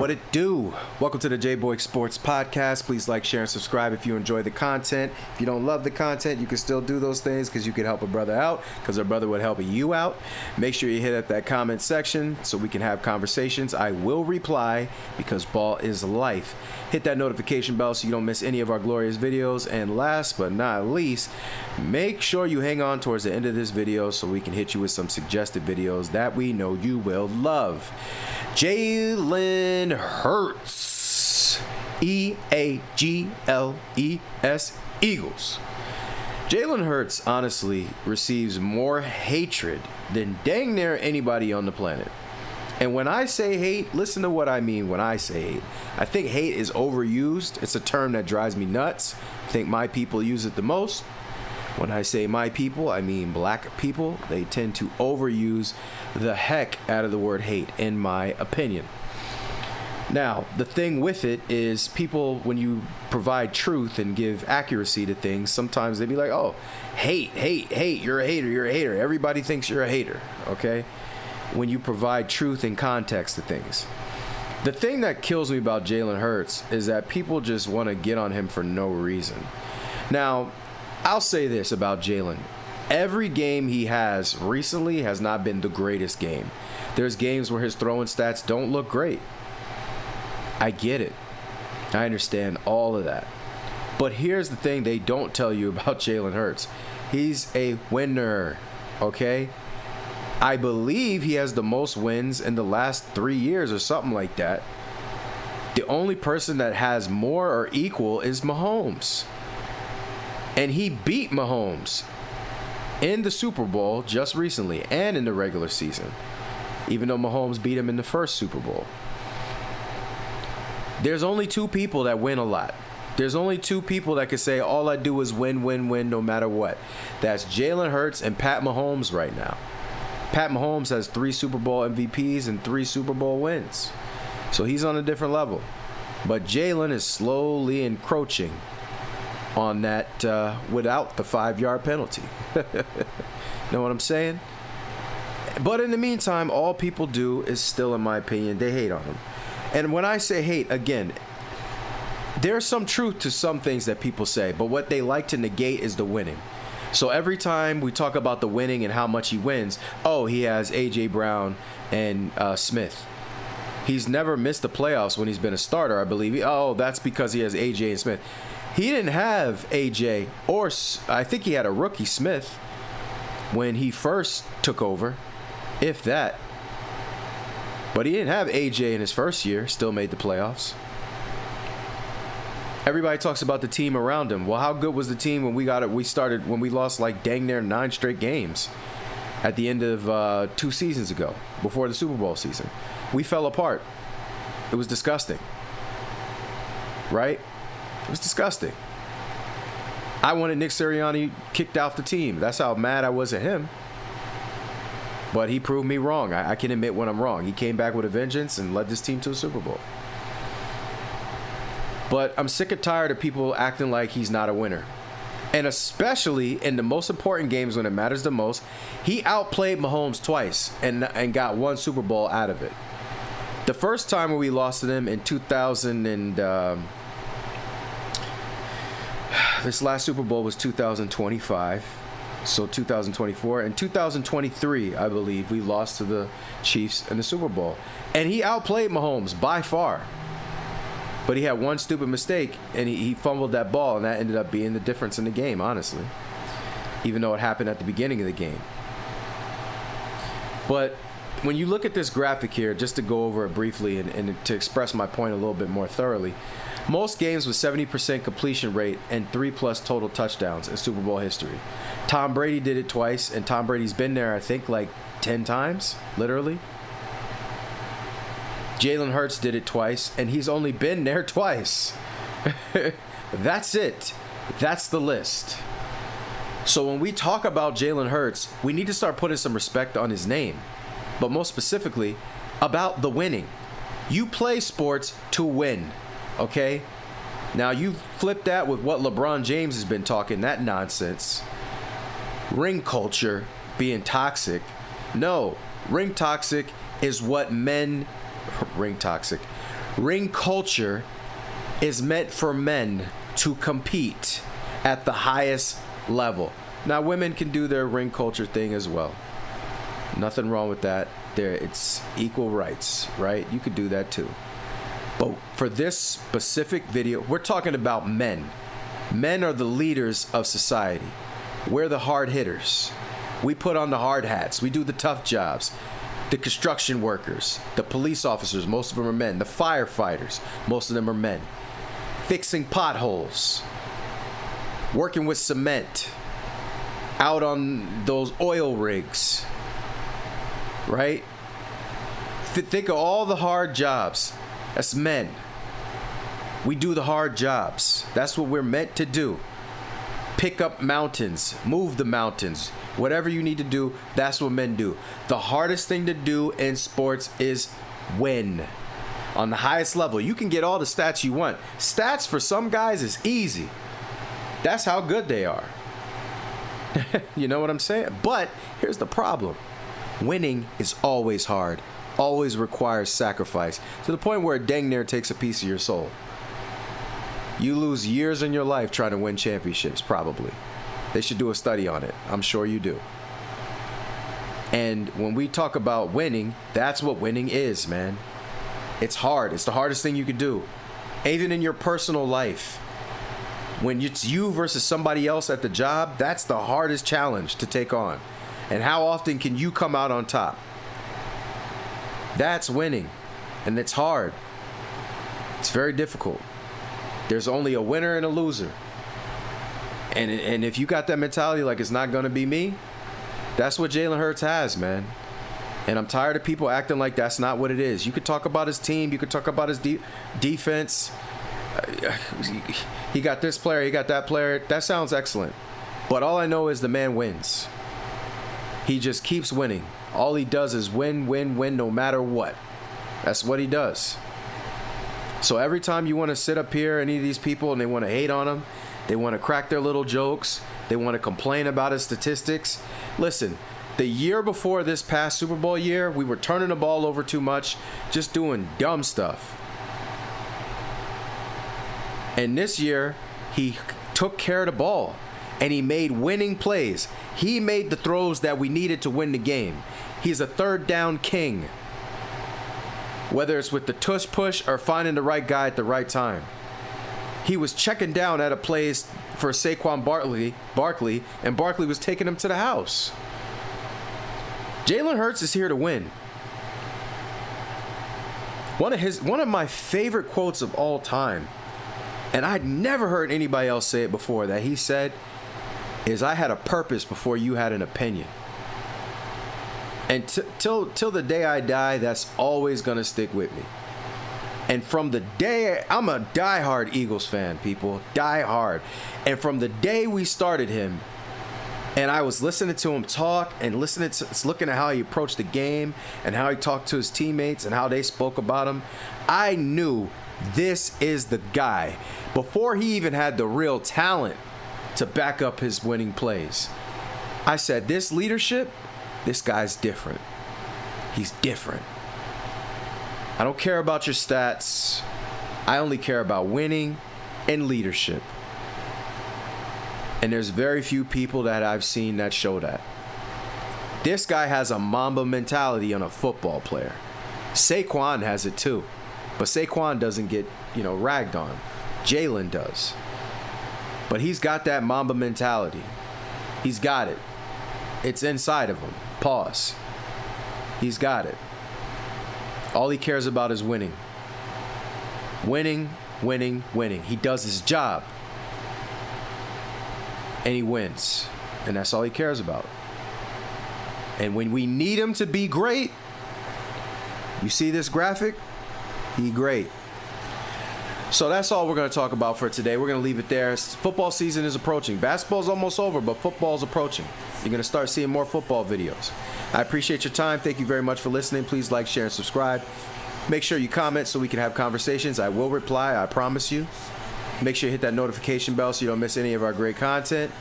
What it do? Welcome to the J-Boy Sports Podcast. Please like, share, and subscribe if you enjoy the content. If you don't love the content, you can still do those things because you can help a brother out, because a brother would help you out. Make sure you hit up that comment section so we can have conversations. I will reply because ball is life. Hit that notification bell so you don't miss any of our glorious videos. And last but not least, make sure you hang on towards the end of this video so we can hit you with some suggested videos that we know you will love. Jalen Hurts, E-A-G-L-E-S, Eagles. Jalen Hurts honestly receives more hatred than dang near anybody on the planet. And when I say hate, listen to what I mean when I say hate. I think hate is overused. It's a term that drives me nuts. I think my people use it the most. When I say my people, I mean black people. They tend to overuse the heck out of the word hate, in my opinion. Now, the thing with it is people, when you provide truth and give accuracy to things, sometimes they be like, oh, hate, you're a hater. Everybody thinks you're a hater, okay? When you provide truth and context to things. The thing that kills me about Jalen Hurts is that people just want to get on him for no reason. Now, I'll say this about Jalen. Every game he has recently has not been the greatest game. There's games where his throwing stats don't look great. I get it. I understand all of that. But here's the thing they don't tell you about Jalen Hurts. He's a winner, okay? I believe he has the most wins in the last 3 years or something like that. The only person that has more or equal is Mahomes. And he beat Mahomes in the Super Bowl just recently and in the regular season, even though Mahomes beat him in the first Super Bowl. There's only two people that win a lot. There's only two people that can say all I do is win no matter what. That's Jalen Hurts and Pat Mahomes right now. Pat Mahomes has 3 Super Bowl MVPs and 3 Super Bowl wins. So he's on a different level. But Jalen is slowly encroaching on that without the 5-yard penalty. Know what I'm saying? But in the meantime, all people do is still, in my opinion, they hate on him. And when I say hate, again, there's some truth to some things that people say, but what they like to negate is the winning. So every time we talk about the winning and how much he wins, oh, he has A.J. Brown and Smith. He's never missed the playoffs when he's been a starter, I believe. Oh, that's because he has A.J. and Smith. He didn't have A.J. or I think he had a rookie, Smith, when he first took over, if that. But he didn't have A.J. in his first year, still made the playoffs. Everybody talks about the team around him. Well, how good was the team when we lost like dang near 9 straight games at the end of 2 seasons ago, before the Super Bowl season? We fell apart. It was disgusting. Right? It was disgusting. I wanted Nick Sirianni kicked off the team. That's how mad I was at him. But he proved me wrong. I can admit when I'm wrong. He came back with a vengeance and led this team to a Super Bowl. But I'm sick and tired of people acting like he's not a winner. And especially in the most important games when it matters the most, he outplayed Mahomes twice and got 1 Super Bowl out of it. The first time when we lost to them in 2000 and this last Super Bowl was 2025. So 2024 and 2023, I believe, we lost to the Chiefs in the Super Bowl. And he outplayed Mahomes by far. But he had one stupid mistake, and he fumbled that ball, and that ended up being the difference in the game, honestly. Even though it happened at the beginning of the game. But when you look at this graphic here, just to go over it briefly and to express my point a little bit more thoroughly, most games with 70% completion rate and 3+ total touchdowns in Super Bowl history. Tom Brady did it twice, and Tom Brady's been there, I think, like 10 times, literally. Jalen Hurts did it twice, and he's only been there twice. That's it. That's the list. So when we talk about Jalen Hurts, we need to start putting some respect on his name. But most specifically, about the winning. You play sports to win, okay? Now, you flip that with what LeBron James has been talking, that nonsense. Ring culture being toxic. No, ring toxic is what men... Ring toxic. Ring culture is meant for men to compete at the highest level. Now, women can do their ring culture thing as well. Nothing wrong with that. It's equal rights, right? You could do that too. But for this specific video, we're talking about men. Men are the leaders of society. We're the hard hitters. We put on the hard hats. We do the tough jobs. The construction workers, the police officers, most of them are men. The firefighters, most of them are men. Fixing potholes. Working with cement. Out on those oil rigs. Right? Think of all the hard jobs. That's men. We do the hard jobs. That's what we're meant to do. Pick up mountains, move the mountains, whatever you need to do, that's what men do. The hardest thing to do in sports is win. On the highest level, you can get all the stats you want. Stats for some guys is easy. That's how good they are. You know what I'm saying? But here's the problem. Winning is always hard, always requires sacrifice, to the point where it dang near takes a piece of your soul. You lose years in your life trying to win championships, probably. They should do a study on it. I'm sure you do. And when we talk about winning, that's what winning is, man. It's hard. It's the hardest thing you could do. Even in your personal life. When it's you versus somebody else at the job, that's the hardest challenge to take on. And how often can you come out on top? That's winning. And it's hard. It's very difficult. There's only a winner and a loser. And if you got that mentality like it's not going to be me, that's what Jalen Hurts has, man. And I'm tired of people acting like that's not what it is. You could talk about his team. You could talk about his defense. He got this player. He got that player. That sounds excellent. But all I know is the man wins. He just keeps winning. All he does is win, win, win, no matter what. That's what he does. So every time you want to sit up here, any of these people, and they want to hate on him, they want to crack their little jokes, they want to complain about his statistics. Listen, the year before this past Super Bowl year, we were turning the ball over too much, just doing dumb stuff. And this year, he took care of the ball, and he made winning plays. He made the throws that we needed to win the game. He's a third down king. Whether it's with the tush push or finding the right guy at the right time. He was checking down at a place for Saquon Barkley, and Barkley was taking him to the house. Jalen Hurts is here to win. One of my favorite quotes of all time, and I'd never heard anybody else say it before, that he said, is I had a purpose before you had an opinion. And till the day I die, that's always going to stick with me. And from the day, I'm a diehard Eagles fan, people. Diehard. And from the day we started him, and I was listening to him talk and looking at how he approached the game and how he talked to his teammates and how they spoke about him, I knew this is the guy. Before he even had the real talent to back up his winning plays, I said, this leadership, this guy's different. He's different. I don't care about your stats. I only care about winning and leadership. And there's very few people that I've seen that show that. This guy has a Mamba mentality on a football player. Saquon has it too. But Saquon doesn't get, ragged on. Jalen does. But he's got that Mamba mentality. He's got it. It's inside of him. Pause. He's got it. All he cares about is winning. Winning, winning, winning. He does his job. And he wins. And that's all he cares about. And when we need him to be great, you see this graphic? He great. So that's all we're going to talk about for today. We're going to leave it there. Football season is approaching. Basketball's almost over, but football's approaching. You're going to start seeing more football videos. I appreciate your time. Thank you very much for listening. Please like, share, and subscribe. Make sure you comment so we can have conversations. I will reply, I promise you. Make sure you hit that notification bell so you don't miss any of our great content.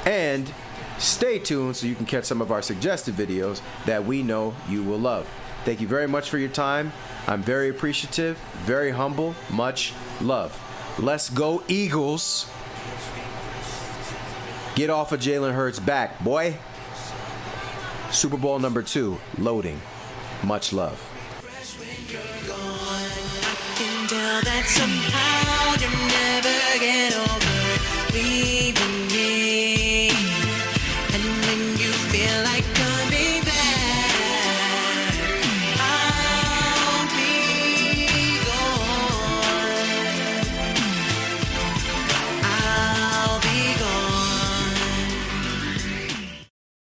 And stay tuned so you can catch some of our suggested videos that we know you will love. Thank you very much for your time. I'm very appreciative, very humble. Much love. Let's go, Eagles. Get off of Jalen Hurts' back, boy. Super Bowl number 2, loading. Much love. Tell that somehow you're never getting